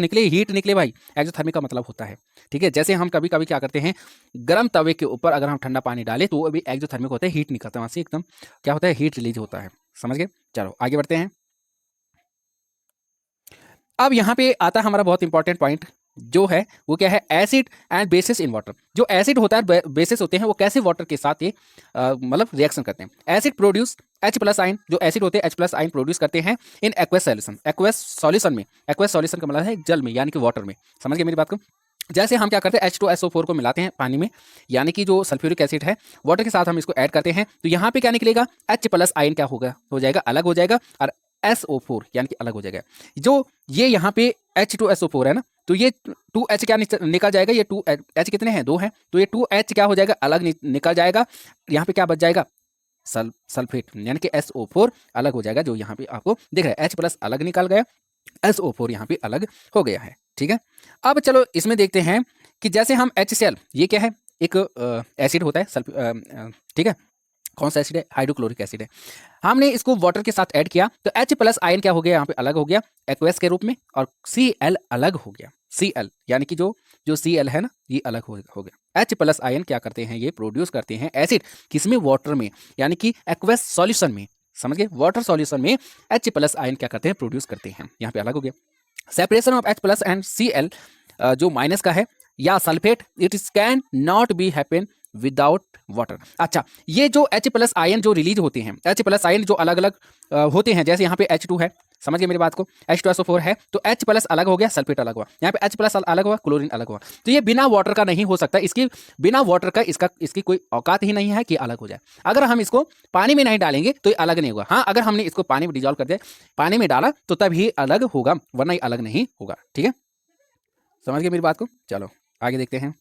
निकले, हीट निकले भाई, एक्सोथर्मिक का मतलब होता है। ठीक है, जैसे हम कभी कभी क्या करते हैं, गर्म तवे के ऊपर अगर हम ठंडा पानी डालें तो वो भी एक्सोथर्मिक होता है, हीट निकलता है वहाँ से, एकदम क्या होता है, हीट रिलीज होता है। समझ गए? चलो आगे बढ़ते हैं। अब यहाँ पे आता है हमारा बहुत इंपॉर्टेंट पॉइंट, जो है वो क्या है, acid and bases in water. जो एसिड होता है, बेसिस होते हैं, वो कैसे वाटर के साथ ये मतलब रिएक्शन करते हैं। एसिड प्रोड्यूस H प्लस आइन, जो एसिड होते हैं H प्लस आइन प्रोड्यूस करते हैं in aqueous solution. Aqueous solution में, एक्वस सॉल्यूशन का मतलब है जल में, यानी कि वाटर में। समझ गए मेरी बात को? जैसे हम क्या करते हैं, H2SO4 को मिलाते हैं पानी में, यानी कि जो सल्फ्यूरिक एसिड है, वाटर के साथ हम इसको ऐड करते हैं, तो यहाँ पे क्या निकलेगा, H प्लस आइन क्या होगा, हो जाएगा, अलग हो जाएगा, और SO4 यानी कि अलग हो जाएगा। जो ये यहाँ पे H2SO4 है ना, तो ये 2H क्या निकल जाएगा, ये 2H कितने हैं, 2 हैं, तो ये 2H क्या हो जाएगा, अलग निकल जाएगा। यहाँ पे क्या बच जाएगा, सल्फेट, यानी कि SO4 अलग हो जाएगा, जो यहाँ पे आपको दिख रहा है, H प्लस अलग निकल गया, SO4 यहाँ पे अलग हो गया है। ठीक है, अब चलो इसमें देखते हैं कि जैसे हम HCl, ये क्या है, एक एसिड होता है, ठीक है, कौन सा एसिड है, हाइड्रोक्लोरिक एसिड है। हमने इसको वाटर के साथ ऐड किया तो H प्लस आयन क्या हो गया, यहाँ पे अलग हो गया एक्वस के रूप में, और Cl अलग हो गया, Cl यानी कि जो Cl है ना, ये अलग हो गया। H प्लस आयन क्या करते हैं, ये प्रोड्यूस करते हैं एसिड, किसमें, वाटर में, यानी कि एक्वस सॉल्यूशन में। समझ गए, वाटर सॉल्यूशन में H प्लस आयन क्या करते हैं, प्रोड्यूस करते हैं, यहाँ पे अलग हो गया। Separation of H plus and Cl जो माइनस का है या sulphate, it is can not be happen without water. अच्छा, ये जो H प्लस आयन जो रिलीज होते हैं, H प्लस आयन जो अलग अलग होते हैं, जैसे यहाँ पे H2 है, समझ गए मेरी बात को, H2SO4 है, तो H प्लस अलग हो गया, सल्फेट अलग हुआ, यहाँ पे H प्लस अलग हुआ, क्लोरीन अलग हुआ, तो ये बिना वाटर का नहीं हो सकता, इसकी बिना वाटर का इसकी कोई औकात ही नहीं है कि अलग हो जाए। अगर हम इसको पानी में नहीं डालेंगे तो ये अलग नहीं होगा, हाँ अगर हमने इसको पानी में डिजॉल्व कर दिया, पानी में डाला तो तभी अलग होगा, वरना ये अलग नहीं होगा। ठीक है, समझ गए मेरी बात को? चलो आगे देखते हैं,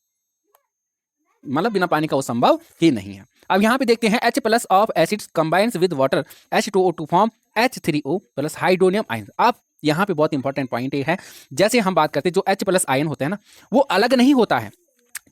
मतलब बिना पानी का वो संभव ही नहीं है। अब यहाँ पे देखते हैं H plus of acids combines with water H2O to form H3O plus hydronium ion. अब यहाँ पे बहुत इंपॉर्टेंट पॉइंट ये है, जैसे हम बात करते हैं जो H प्लस आयन होता है ना, वो अलग नहीं होता है।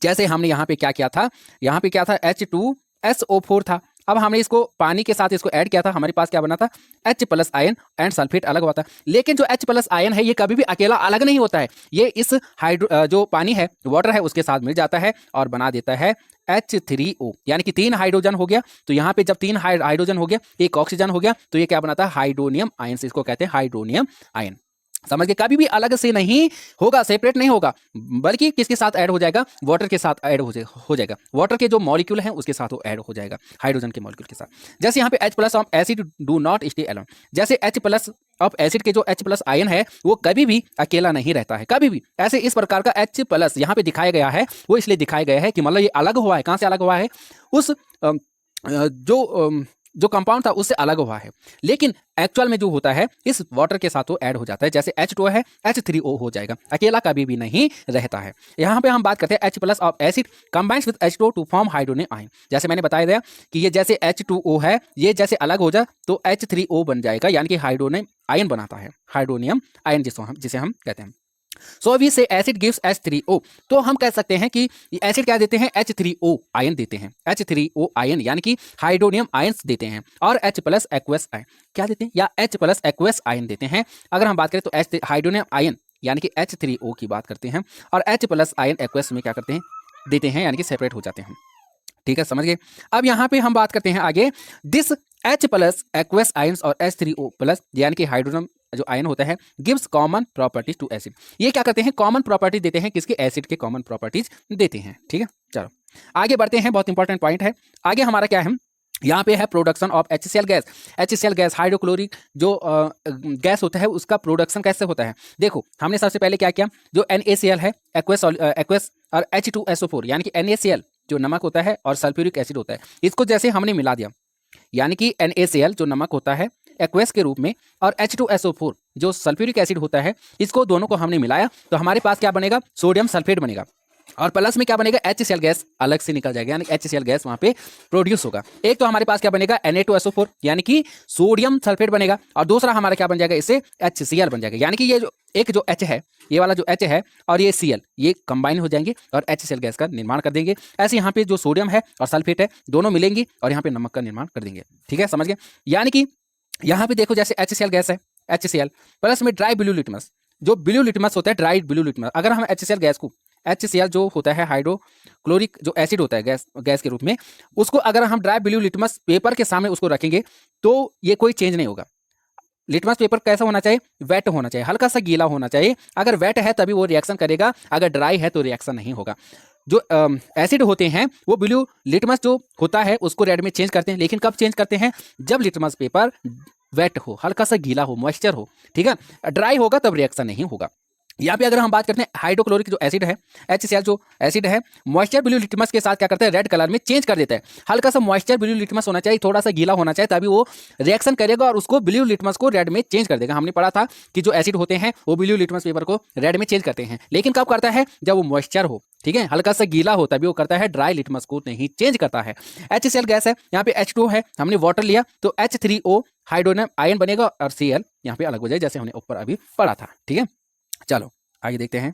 जैसे हमने यहाँ पे क्या किया था, यहाँ पे क्या था, H2SO4 था, अब हमने इसको पानी के साथ इसको ऐड किया था, हमारे पास क्या बना था, H plus ion and sulphate अलग हुआ था। लेकिन जो H प्लस आयन है ये कभी भी अकेला अलग नहीं होता है, ये इस जो पानी है, वाटर है, उसके साथ मिल जाता है और बना देता है H3O, यानी कि 3 हाइड्रोजन हो गया। तो यहाँ पे जब 3 हाइड्रोजन हो गया, एक ऑक्सीजन हो गया, तो ये क्या बनाता है, हाइड्रोनियम आयन, से इसको कहते हैं हाइड्रोनियम आयन। समझ गए, कभी भी अलग से नहीं होगा, सेपरेट नहीं होगा, बल्कि किसके साथ ऐड हो जाएगा, वाटर के साथ ऐड हो जाएगा, वाटर के जो मॉलिक्यूल हैं उसके साथ वो ऐड हो जाएगा, हाइड्रोजन के मॉलिक्यूल के साथ। जैसे यहाँ पे H plus of acid do not stay alone, जैसे H प्लस ऑफ एसिड के जो H प्लस आयन है वो कभी भी अकेला नहीं रहता है, कभी भी। ऐसे इस प्रकार का H प्लस यहाँ पे दिखाया गया है, वो इसलिए दिखाया गया है कि मतलब ये अलग हुआ है, कहाँ से अलग हुआ है, उस जो कंपाउंड था उससे अलग हुआ है, लेकिन एक्चुअल में जो होता है इस वाटर के साथ वो ऐड हो जाता है। जैसे H2O है, H3O हो जाएगा, अकेला कभी भी नहीं रहता है। यहाँ पे हम बात करते हैं H plus of acid combines with H2O to form hydronium ion. जैसे मैंने बताया दिया कि ये जैसे H2O है, ये जैसे अलग हो जाए तो H3O बन जाएगा, यानी कि हाइड्रोनियम आयन बनाता है, हाइड्रोनियम आयन जिसे हम कहते हैं। सो वी से एसिड गिव्स H3O, तो हम कह सकते हैं कि एसिड क्या देते हैं, H3O आयन देते हैं, H3O आयन यानी कि हाइड्रोनियम आयंस देते हैं, और H प्लस एक्वस आयन क्या देते हैं, या H प्लस एक्वस आयन देते हैं। अगर हम बात करें तो हाइड्रोनियम आयन यानी कि H3O की बात करते हैं, और H प्लस आयन एक्वस में क्या करते हैं, देते हैं, यानी कि सेपरेट हो जाते हैं। ठीक है, समझ गए। अब यहाँ पे हम बात करते हैं आगे, this H plus aqueous ions और H3O प्लस यानी कि हाइड्रोजन जो आयन होता है gives common properties to acid. ये क्या करते हैं, कॉमन प्रॉपर्टी देते हैं, किसके, एसिड के कॉमन प्रॉपर्टीज देते हैं। ठीक है, चलो आगे बढ़ते हैं, बहुत इंपॉर्टेंट पॉइंट है। आगे हमारा क्या है, यहाँ पे है production of HCl gas. HCl gas hydrochloric जो गैस होता है उसका प्रोडक्शन कैसे होता है। देखो हमने सबसे पहले क्या किया, जो NaCl है, एक्वस और H2SO4 यानी कि NaCl जो नमक होता है और सल्फ्यूरिक एसिड होता है, इसको जैसे हमने मिला दिया, यानी कि NaCl जो नमक होता है एक्वस के रूप में, और H2SO4 जो सल्फ्यूरिक एसिड होता है, इसको दोनों को हमने मिलाया तो हमारे पास क्या बनेगा, सोडियम सल्फेट बनेगा, और प्लस में क्या बनेगा, HCl गैस अलग से निकल जाएगा, यानी HCl गैस वहां पे प्रोड्यूस होगा। एक तो हमारे पास क्या बनेगा, Na2SO4 यानी कि सोडियम सल्फेट बनेगा, और दूसरा हमारा क्या बन जाएगा, इससे HCl बन जाएगा, यानी कि ये जो एक जो H है, ये वाला जो H है और ये Cl, ये कंबाइन हो जाएंगे और HCl गैस का निर्माण कर देंगे। ऐसे यहाँ पे जो सोडियम है और सल्फेट है दोनों मिलेंगे और यहाँ पे नमक का निर्माण कर देंगे। ठीक है, समझ गए। यानी कि यहाँ पे देखो जैसे HCl गैस है, HCl प्लस में ड्राई ब्लू लिटमस, जो ब्लू लिटमस होता है, ड्राई ब्लू लिटमस, अगर हम HCl गैस को, HCl जो होता है हाइड्रोक्लोरिक जो एसिड होता है गैस के रूप में, उसको अगर हम ड्राई ब्लू लिटमस पेपर के सामने उसको रखेंगे तो ये कोई चेंज नहीं होगा। लिटमस पेपर कैसा होना चाहिए? वेट होना चाहिए, हल्का सा गीला होना चाहिए। अगर वेट है तभी वो रिएक्शन करेगा, अगर ड्राई है तो रिएक्शन नहीं होगा। जो एसिड होते हैं वो ब्लू लिटमस जो होता है उसको रेड में चेंज करते हैं, लेकिन कब चेंज करते हैं? जब लिटमस पेपर वेट हो, हल्का सा गीला हो, मॉइस्चर हो, ठीक है। ड्राई होगा तब रिएक्शन नहीं होगा। यहाँ पे अगर हम बात करते हैं हाइड्रोक्लोरिक जो एसिड है, HCl जो एसिड है, मॉइस्चर ब्लू लिटमस के साथ क्या करता है? रेड कलर में चेंज कर देता है। हल्का सा मॉइस्चर ब्लू लिटमस होना चाहिए, थोड़ा सा गीला होना चाहिए, तभी वो रिएक्शन करेगा और उसको ब्लू लिटमस को रेड में चेंज कर देगा। हमने पढ़ा था कि जो एसिड होते हैं वो ब्लू लिटमस पेपर को रेड में चेंज करते हैं, लेकिन कब करता है? जब वो मॉइस्चर हो, ठीक है, हल्का सा गीला हो, तभी वो करता है, ड्राई लिटमस को नहीं चेंज करता है। HCl गैस है, यहाँ पे H2 है, हमने वाटर लिया तो H3O हाइड्रोजन आयन बनेगा और Cl यहाँ पे अलग हो जाए, जैसे हमने ऊपर अभी पढ़ा था, ठीक है। चलो आगे देखते हैं।